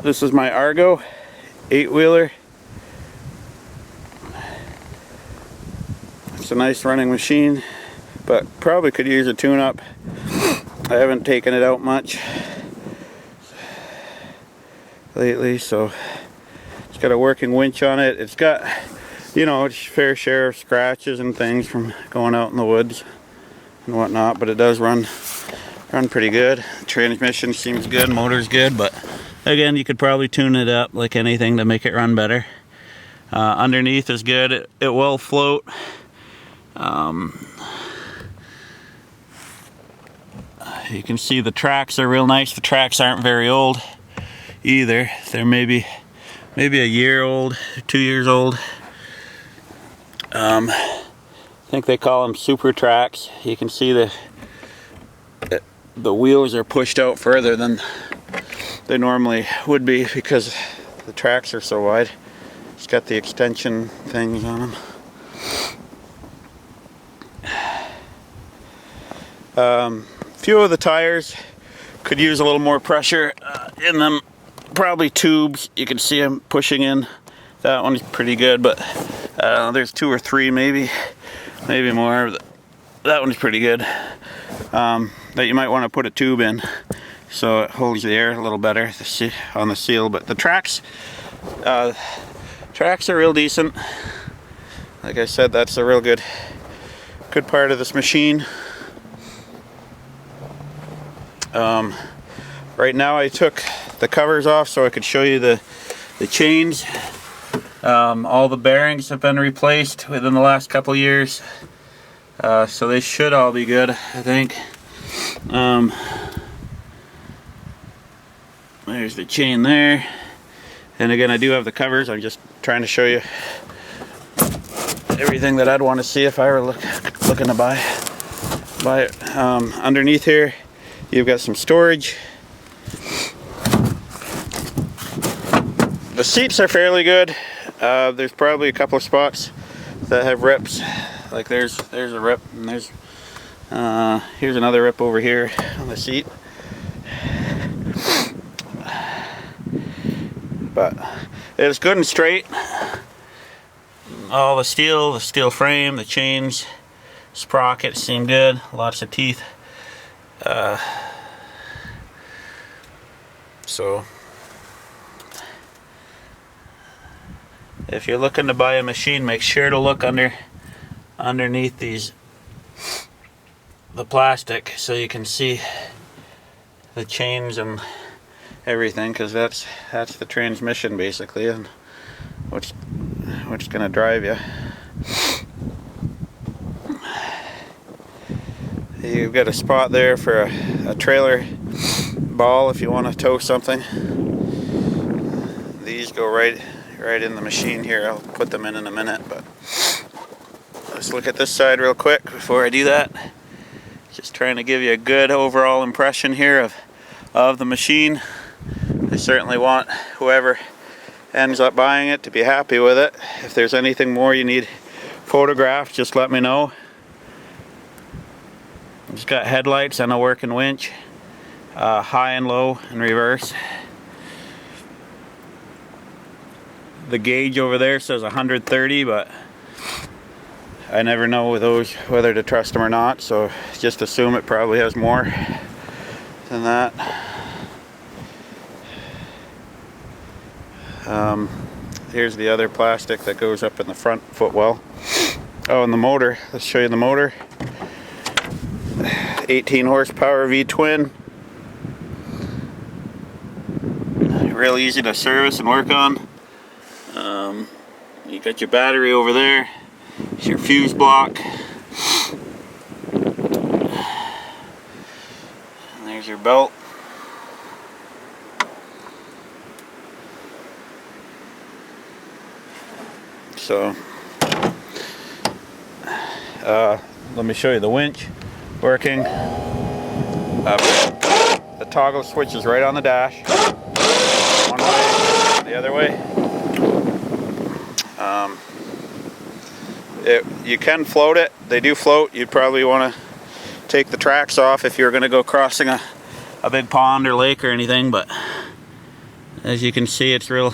This is my Argo 8-wheeler. It's a nice running machine, but probably could use a tune-up. I haven't taken it out much lately, so it's got a working winch on it. It's got, you know, its fair share of scratches and things from going out in the woods and whatnot, but it does run pretty good. Transmission seems good, motor's good, but again, you could probably tune it up like anything to make it run better. Underneath is good. It will float. You can see the tracks are real nice. The tracks aren't very old either. They're maybe a year old, 2 years old. I think they call them super tracks. You can see the wheels are pushed out further than they normally would be because the tracks are so wide. It's got the extension things on them. Few of the tires could use a little more pressure in them. Probably tubes. You can see them pushing in. That one's pretty good, but there's 2 or 3 maybe more. That one's pretty good. That you might want to put a tube in so it holds the air a little better on the seal. But the tracks are real decent. Like I said, that's a real good part of this machine. Right now I took the covers off so I could show you the chains. All the bearings have been replaced within the last couple years, so they should all be good, I think. There's the chain there, and again, I do have the covers. I'm just trying to show you everything that I'd want to see if I were looking to buy it. Underneath here you've got some storage. The seats are fairly good. There's probably a couple of spots that have rips. Like there's a rip, and here's another rip over here on the seat. But it's good and straight. All the steel frame, the chains, sprockets seem good. Lots of teeth. So if you're looking to buy a machine, make sure to look underneath the plastic so you can see the chains and everything, because that's the transmission basically, and what's going to drive you. You've got a spot there for a trailer ball if you want to tow something. These go right in the machine here. I'll put them in a minute, but let's look at this side real quick before I do that. Just trying to give you a good overall impression here of the machine. I certainly want whoever ends up buying it to be happy with it. If there's anything more you need photographed, just let me know. It's got headlights and a working winch, high and low and reverse. The gauge over there says 130, but I never know with those whether to trust them or not, so just assume it probably has more than that. Here's the other plastic that goes up in the front footwell. Oh, and the motor. Let's show you the motor. 18 horsepower V-twin. Real easy to service and work on. You got your battery over there. It's your fuse block. And there's your belt. So let me show you the winch working. The toggle switch is right on the dash. One way, the other way. You can float it. They do float. You'd probably want to take the tracks off if you're going to go crossing a big pond or lake or anything, but As you can see, it's real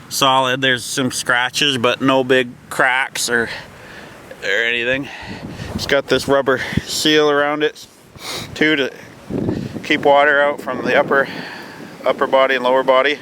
solid. There's some scratches, but no big cracks or anything. It's got this rubber seal around it too to keep water out from the upper body and lower body.